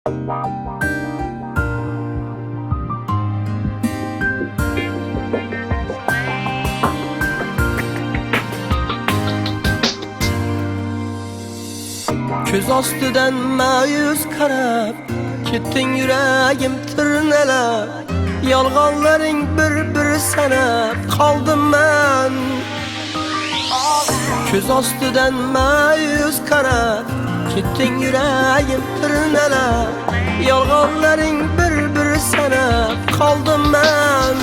Ko'z ostidan ma'yus qarab, ketding yuragim tirnalab. Yolg'onlaring bir sanab qoldim men. Ko'z ostidan ma'yus qarab, ketding yuragim tirnalab. Yolg'onlaring bir sanab qoldim men.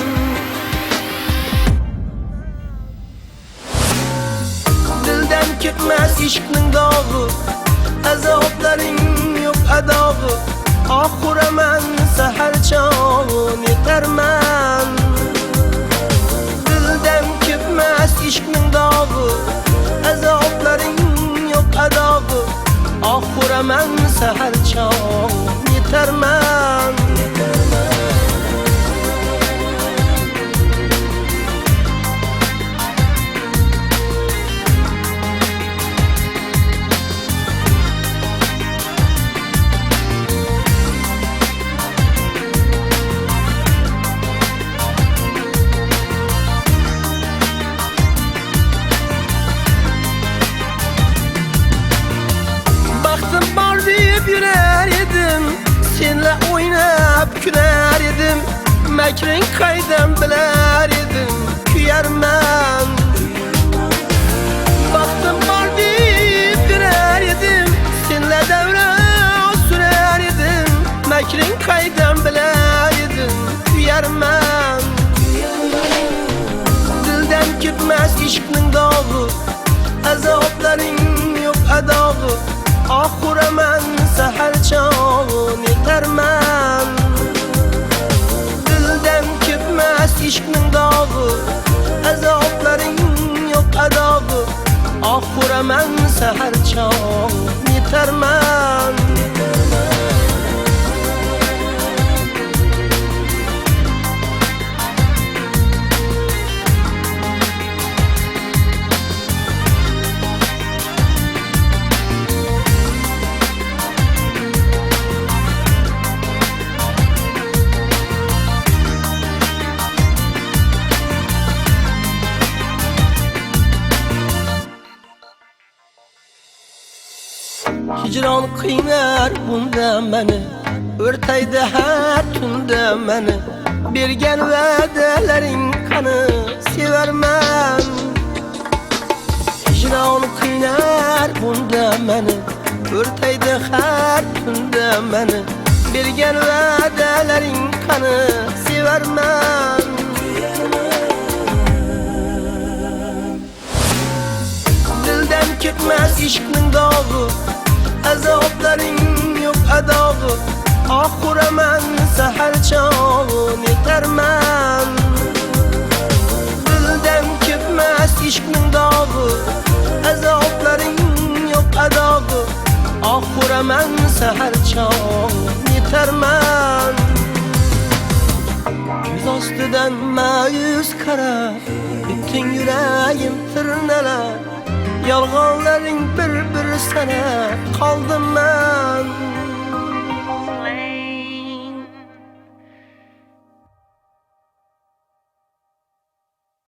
Dildan ketmas ishqning dog'i, azoblaring yo'q adog'i. Oxiraman sahar chog'in yetarman. Dildan ketmas ishqning dog'i, azoblaring yo'q adog'i. Oxiraman sahar chog'in yetarman. Güler edim, senle oynab güler edim. Mekrin kaydan biler edim, kuyarman. Baktım var deyip güler edim, senle devre sürer edim. Mekrin kaydan biler edim, kuyarman. Dilden gitmez işkning dağı, azoblaring yo'q adog'i. Oxiraman sahar chog'in yetarman. Dildan ketmas ishqning dog'i, azoblaring yo'q adog'i. Oxiraman sahar chog'in yetarman. Hicron qiynar bunda meni, o'rtaydi har tunda meni. Bergan va'dalaring qani sevarman. Hicron qiynar bunda meni, o'rtaydi har tunda meni. Bergan va'dalaring qani sevarman. Dildan ketmas ishqning dog'i, azoblaring yo'q adog'i. Oxiraman sahar chog'in yetarman. Dildan ketmas ishqning dog'i, azoblaring yo'q adog'i. Oxiraman sahar chog'in yetarman. Ko'z ostidan ma'yus qarab, ketding yuragim tirnalab. Yolg'onlaring bir sanab qoldim men.